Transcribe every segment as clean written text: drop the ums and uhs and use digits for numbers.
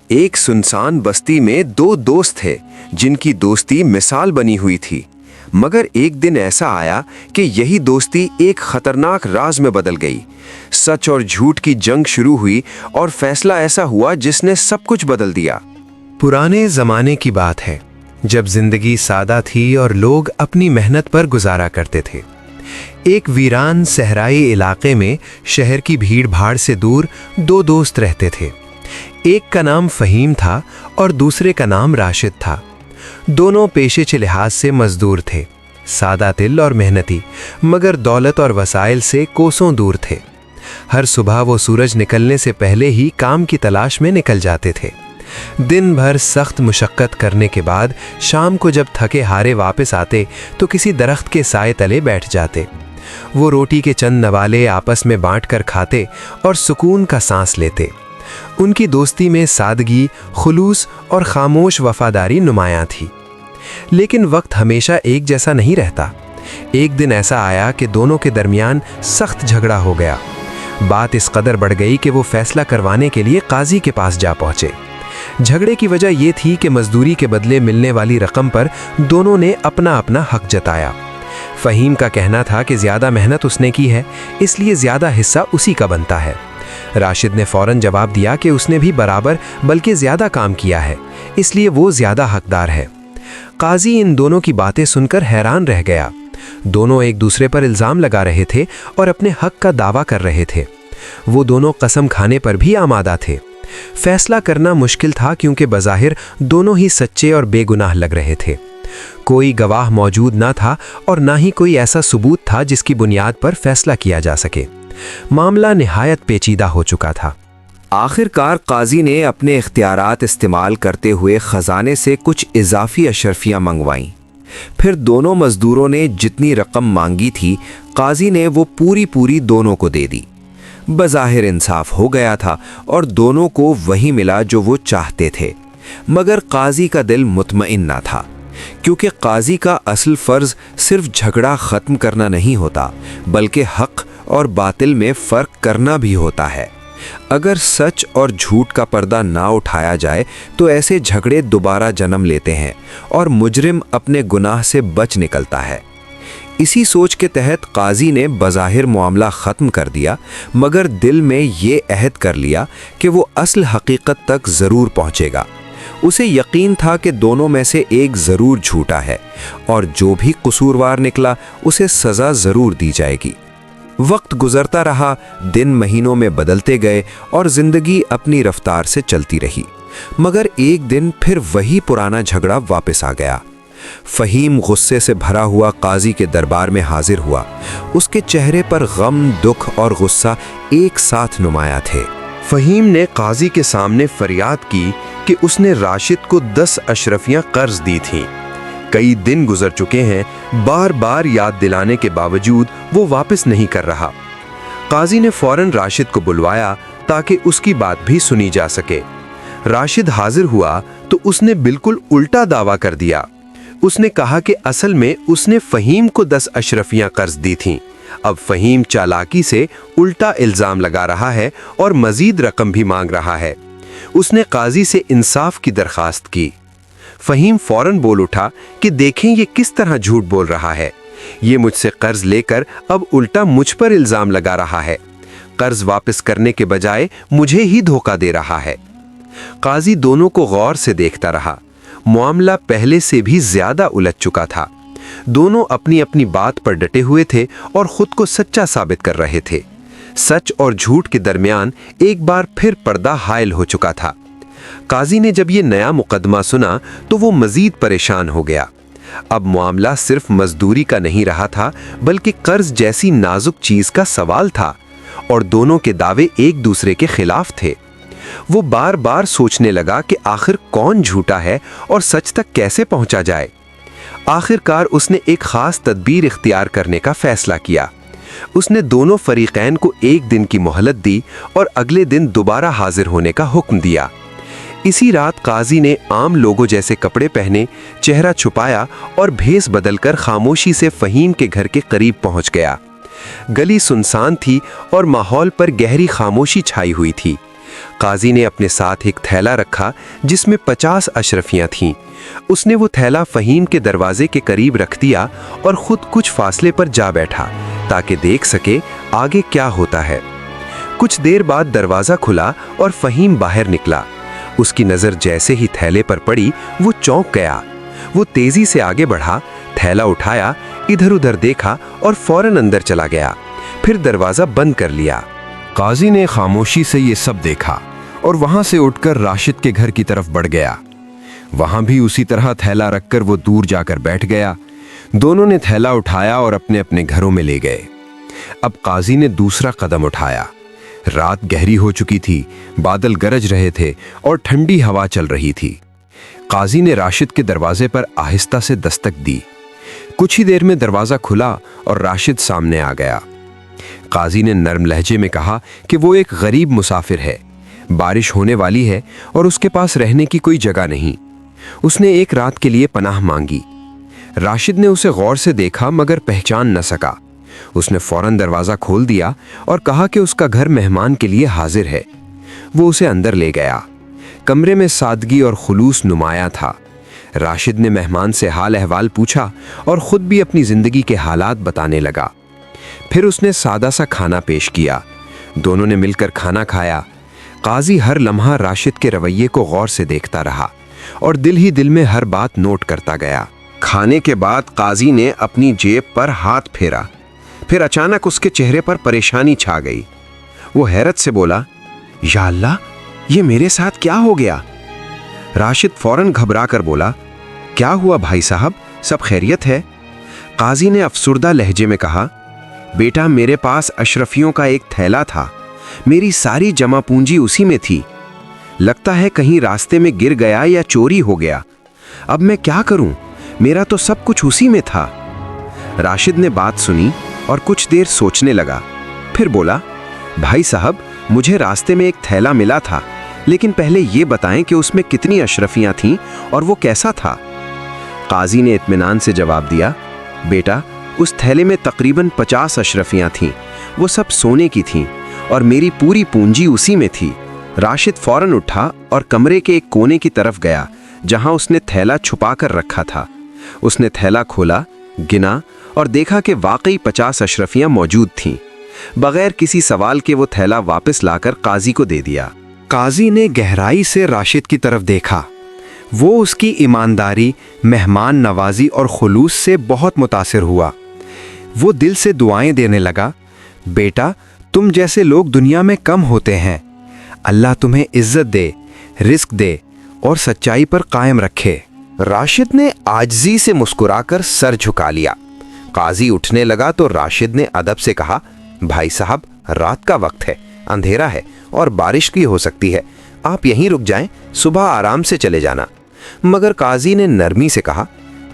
ایک سنسان بستی میں دو دوست تھے جن کی دوستی مثال بنی ہوئی تھی، مگر ایک دن ایسا آیا کہ یہی دوستی ایک خطرناک راز میں بدل گئی۔ سچ اور جھوٹ کی جنگ شروع ہوئی اور فیصلہ ایسا ہوا جس نے سب کچھ بدل دیا۔ پرانے زمانے کی بات ہے، جب زندگی سادہ تھی اور لوگ اپنی محنت پر گزارا کرتے تھے۔ ایک ویران صحرائی علاقے میں شہر کی بھیڑ بھاڑ سے دور دو دوست رہتے تھے۔ ایک کا نام فہیم تھا اور دوسرے کا نام راشد تھا۔ دونوں پیشے کے لحاظ سے مزدور تھے، سادہ دل اور محنتی، مگر دولت اور وسائل سے کوسوں دور تھے۔ ہر صبح وہ سورج نکلنے سے پہلے ہی کام کی تلاش میں نکل جاتے تھے۔ دن بھر سخت مشقت کرنے کے بعد شام کو جب تھکے ہارے واپس آتے تو کسی درخت کے سائے تلے بیٹھ جاتے۔ وہ روٹی کے چند نوالے آپس میں بانٹ کر کھاتے اور سکون کا سانس لیتے۔ ان کی دوستی میں سادگی، خلوص اور خاموش وفاداری نمایاں تھی۔ لیکن وقت ہمیشہ ایک جیسا نہیں رہتا۔ ایک دن ایسا آیا کہ دونوں کے درمیان سخت جھگڑا ہو گیا۔ بات اس قدر بڑھ گئی کہ وہ فیصلہ کروانے کے لیے قاضی کے پاس جا پہنچے۔ جھگڑے کی وجہ یہ تھی کہ مزدوری کے بدلے ملنے والی رقم پر دونوں نے اپنا اپنا حق جتایا۔ فہیم کا کہنا تھا کہ زیادہ محنت اس نے کی ہے، اس لیے زیادہ حصہ اسی کا بنتا ہے۔ راشد نے فوراً جواب دیا کہ اس نے بھی برابر بلکہ زیادہ کام کیا ہے، اس لیے وہ زیادہ حقدار ہے۔ قاضی ان دونوں کی باتیں سن کر حیران رہ گیا۔ دونوں ایک دوسرے پر الزام لگا رہے تھے اور اپنے حق کا دعویٰ کر رہے تھے۔ وہ دونوں قسم کھانے پر بھی آمادہ تھے۔ فیصلہ کرنا مشکل تھا کیونکہ بظاہر دونوں ہی سچے اور بے گناہ لگ رہے تھے۔ کوئی گواہ موجود نہ تھا اور نہ ہی کوئی ایسا ثبوت تھا جس کی بنیاد پر فیصلہ کیا جا سکے۔ معاملہ نہایت پیچیدہ ہو چکا تھا۔ آخر کار قاضی نے اپنے اختیارات استعمال کرتے ہوئے خزانے سے کچھ اضافی اشرفیاں منگوائیں۔ پھر دونوں مزدوروں نے جتنی رقم مانگی تھی قاضی نے وہ پوری دونوں کو دے دی۔ بظاہر انصاف ہو گیا تھا اور دونوں کو وہی ملا جو وہ چاہتے تھے، مگر قاضی کا دل مطمئن نہ تھا، کیونکہ قاضی کا اصل فرض صرف جھگڑا ختم کرنا نہیں ہوتا بلکہ حق اور باطل میں فرق کرنا بھی ہوتا ہے۔ اگر سچ اور جھوٹ کا پردہ نہ اٹھایا جائے تو ایسے جھگڑے دوبارہ جنم لیتے ہیں اور مجرم اپنے گناہ سے بچ نکلتا ہے۔ اسی سوچ کے تحت قاضی نے بظاہر معاملہ ختم کر دیا، مگر دل میں یہ عہد کر لیا کہ وہ اصل حقیقت تک ضرور پہنچے گا۔ اسے یقین تھا کہ دونوں میں سے ایک ضرور جھوٹا ہے اور جو بھی قصوروار نکلا اسے سزا ضرور دی جائے گی۔ وقت گزرتا رہا، دن مہینوں میں بدلتے گئے اور زندگی اپنی رفتار سے چلتی رہی، مگر ایک دن پھر وہی پرانا جھگڑا واپس آ گیا۔ فہیم غصے سے بھرا ہوا قاضی کے دربار میں حاضر ہوا۔ اس کے چہرے پر غم، دکھ اور غصہ ایک ساتھ نمایاں تھے۔ فہیم نے قاضی کے سامنے فریاد کی کہ اس نے راشد کو 10 اشرفیاں قرض دی تھیں۔ کئی دن گزر چکے ہیں، بار بار یاد دلانے کے باوجود وہ واپس نہیں کر رہا۔ قاضی نے فوراً راشد کو بلوایا تاکہ اس کی بات بھی سنی جا سکے۔ راشد حاضر ہوا تو اس نے بالکل الٹا دعویٰ کر دیا۔ اس نے کہا کہ اصل میں اس نے فہیم کو 10 اشرفیاں قرض دی تھیں۔ اب فہیم چالاکی سے الٹا الزام لگا رہا ہے اور مزید رقم بھی مانگ رہا ہے۔ اس نے قاضی سے انصاف کی درخواست کی۔ فہیم فوراً بول اٹھا کہ دیکھیں یہ کس طرح جھوٹ بول رہا ہے، یہ مجھ سے قرض لے کر اب الٹا مجھ پر الزام لگا رہا ہے، قرض واپس کرنے کے بجائے مجھے ہی دھوکہ دے رہا ہے۔ قاضی دونوں کو غور سے دیکھتا رہا۔ معاملہ پہلے سے بھی زیادہ الجھ چکا تھا۔ دونوں اپنی اپنی بات پر ڈٹے ہوئے تھے اور خود کو سچا ثابت کر رہے تھے۔ سچ اور جھوٹ کے درمیان ایک بار پھر پردہ حائل ہو چکا تھا۔ قاضی نے جب یہ نیا مقدمہ سنا تو وہ مزید پریشان ہو گیا۔ اب معاملہ صرف مزدوری کا نہیں رہا تھا بلکہ قرض جیسی نازک چیز کا سوال تھا، اور دونوں کے دعوے ایک دوسرے کے خلاف تھے۔ وہ بار بار سوچنے لگا کہ آخر کون جھوٹا ہے اور سچ تک کیسے پہنچا جائے۔ آخر کار اس نے ایک خاص تدبیر اختیار کرنے کا فیصلہ کیا۔ اس نے دونوں فریقین کو ایک دن کی مہلت دی اور اگلے دن دوبارہ حاضر ہونے کا حکم دیا۔ اسی رات قاضی نے عام لوگوں جیسے کپڑے پہنے، چہرہ چھپایا اور بھیس بدل کر خاموشی سے فہیم کے گھر کے قریب پہنچ گیا۔ گلی سنسان تھی اور ماحول پر گہری خاموشی چھائی ہوئی تھی۔ قاضی نے اپنے ساتھ ایک تھیلا رکھا جس میں 50 اشرفیاں تھیں۔ اس نے وہ تھیلا فہیم کے دروازے کے قریب رکھ دیا اور خود کچھ فاصلے پر جا بیٹھا تاکہ دیکھ سکے آگے کیا ہوتا ہے۔ کچھ دیر بعد دروازہ کھلا اور فہیم باہر نکلا۔ اس کی نظر جیسے ہی تھیلے پر پڑی وہ چونک گیا۔ وہ تیزی سے آگے بڑھا، تھیلا اٹھایا، ادھر ادھر دیکھا اور فوراً اندر چلا گیا، پھر دروازہ بند کر لیا۔ قاضی نے خاموشی سے یہ سب دیکھا اور وہاں سے اٹھ کر راشد کے گھر کی طرف بڑھ گیا۔ وہاں بھی اسی طرح تھیلا رکھ کر وہ دور جا کر بیٹھ گیا۔ دونوں نے تھیلا اٹھایا اور اپنے اپنے گھروں میں لے گئے۔ اب قاضی نے دوسرا قدم اٹھایا۔ رات گہری ہو چکی تھی، بادل گرج رہے تھے اور ٹھنڈی ہوا چل رہی تھی۔ قاضی نے راشد کے دروازے پر آہستہ سے دستک دی۔ کچھ ہی دیر میں دروازہ کھلا اور راشد سامنے آ گیا۔ قاضی نے نرم لہجے میں کہا کہ وہ ایک غریب مسافر ہے، بارش ہونے والی ہے اور اس کے پاس رہنے کی کوئی جگہ نہیں۔ اس نے ایک رات کے لیے پناہ مانگی۔ راشد نے اسے غور سے دیکھا مگر پہچان نہ سکا۔ اس نے فوراً دروازہ کھول دیا اور کہا کہ اس کا گھر مہمان کے لیے حاضر ہے۔ وہ اسے اندر لے گیا۔ کمرے میں سادگی اور خلوص نمایاں تھا۔ راشد نے مہمان سے حال احوال پوچھا اور خود بھی اپنی زندگی کے حالات بتانے لگا۔ پھر اس نے سادہ سا کھانا پیش کیا۔ دونوں نے مل کر کھانا کھایا۔ قاضی ہر لمحہ راشد کے رویے کو غور سے دیکھتا رہا اور دل ہی دل میں ہر بات نوٹ کرتا گیا۔ کھانے کے بعد قاضی نے اپنی جیب پر ہاتھ پھیرا، پھر اچانک اس کے چہرے پر پریشانی چھا گئی۔ وہ حیرت سے بولا، یا اللہ، یہ میرے ساتھ کیا ہو گیا؟ راشد فوراً گھبرا کر بولا، کیا ہوا بھائی صاحب، سب خیریت ہے؟ قاضی نے افسردہ لہجے میں کہا، بیٹا میرے پاس اشرفیوں کا ایک تھیلا تھا، میری ساری جمع پونجی اسی میں تھی، لگتا ہے کہیں راستے میں گر گیا یا چوری ہو گیا، اب میں کیا کروں، میرا تو سب کچھ اسی میں تھا۔ راشد نے بات سنی اور کچھ دیر سوچنے لگا، پھر بولا، بھائی صاحب مجھے راستے میں ایک تھیلا ملا تھا، لیکن پہلے یہ بتائیں کہ اس میں کتنی اشرفیاں تھیں اور وہ کیسا تھا؟ قاضی نے اطمینان سے جواب دیا، بیٹا اس تھیلے میں تقریباً 50 اشرفیاں تھیں، وہ سب سونے کی تھیں اور میری پوری پونجی اسی میں تھی۔ راشد فوراً اٹھا اور کمرے کے ایک کونے کی طرف گیا جہاں اس نے تھیلا چھپا کر رکھا تھا۔ اس نے تھیلا کھولا، گنا اور دیکھا کہ واقعی 50 اشرفیاں موجود تھیں۔ بغیر کسی سوال کے وہ تھیلا واپس لا کر قاضی کو دے دیا۔ قاضی نے گہرائی سے راشد کی طرف دیکھا۔ وہ اس کی ایمانداری، مہمان نوازی اور خلوص سے بہت متاثر ہوا۔ وہ دل سے دعائیں دینے لگا، بیٹا تم جیسے لوگ دنیا میں کم ہوتے ہیں، اللہ تمہیں عزت دے، رزق دے اور سچائی پر قائم رکھے۔ راشد نے عاجزی سے مسکرا کر سر جھکا لیا۔ قاضی اٹھنے لگا تو راشد نے ادب سے کہا، بھائی صاحب رات کا وقت ہے، اندھیرا ہے اور بارش کی ہو سکتی ہے، آپ یہیں رک جائیں، صبح آرام سے چلے جانا۔ مگر قاضی نے نرمی سے کہا،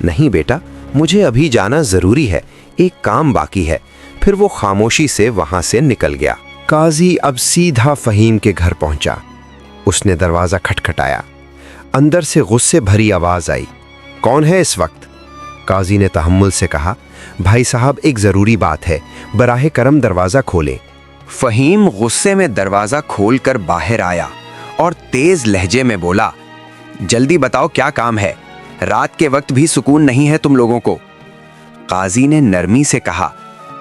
نہیں بیٹا مجھے ابھی جانا ضروری ہے، ایک کام باقی ہے۔ پھر وہ خاموشی سے وہاں سے نکل گیا۔ قاضی اب سیدھا فہیم کے گھر پہنچا۔ اس نے دروازہ کھٹکھٹایا۔ اندر سے غصے بھری آواز آئی، کون ہے اس وقت؟ قاضی نے تحمل سے کہا، بھائی صاحب ایک ضروری بات ہے، براہ کرم دروازہ کھولیں۔ فہیم غصے میں دروازہ کھول کر باہر آیا اور تیز لہجے میں بولا، جلدی بتاؤ کیا کام ہے، رات کے وقت بھی سکون نہیں ہے تم لوگوں کو۔ قاضی نے نرمی سے کہا،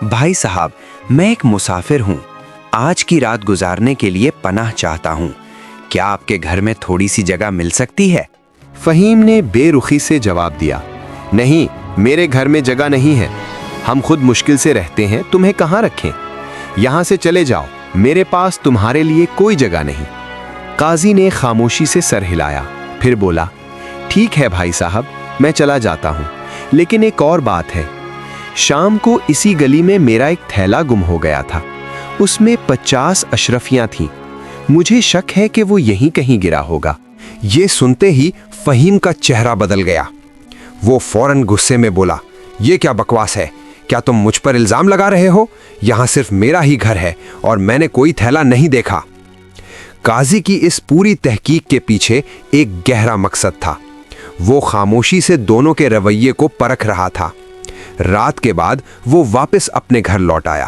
بھائی صاحب میں ایک مسافر ہوں، آج کی رات گزارنے کے لیے پناہ چاہتا ہوں، کیا آپ کے گھر میں تھوڑی سی جگہ مل سکتی ہے؟ فہیم نے بے رخی سے جواب دیا، نہیں میرے گھر میں جگہ نہیں ہے، ہم خود مشکل سے رہتے ہیں، تمہیں کہاں رکھیں، یہاں سے چلے جاؤ، میرے پاس تمہارے لیے کوئی جگہ نہیں۔ قاضی نے خاموشی سے سر ہلایا، پھر بولا، ٹھیک ہے بھائی صاحب میں چلا جاتا ہوں، لیکن ایک اور بات ہے، شام کو اسی گلی میں میرا ایک تھیلا گم ہو گیا تھا، اس میں 50 اشرفیاں تھیں، مجھے شک ہے کہ وہ یہیں کہیں گرا ہوگا۔ یہ سنتے ہی فہیم کا چہرہ بدل گیا۔ وہ فوراً غصے میں بولا، یہ کیا بکواس ہے، کیا تم مجھ پر الزام لگا رہے ہو؟ یہاں صرف میرا ہی گھر ہے اور میں نے کوئی تھیلا نہیں دیکھا۔ قاضی کی اس پوری تحقیق کے پیچھے ایک گہرا مقصد تھا۔ وہ خاموشی سے دونوں کے رویے کو پرکھ رہا تھا۔ رات کے بعد وہ واپس اپنے گھر لوٹ آیا۔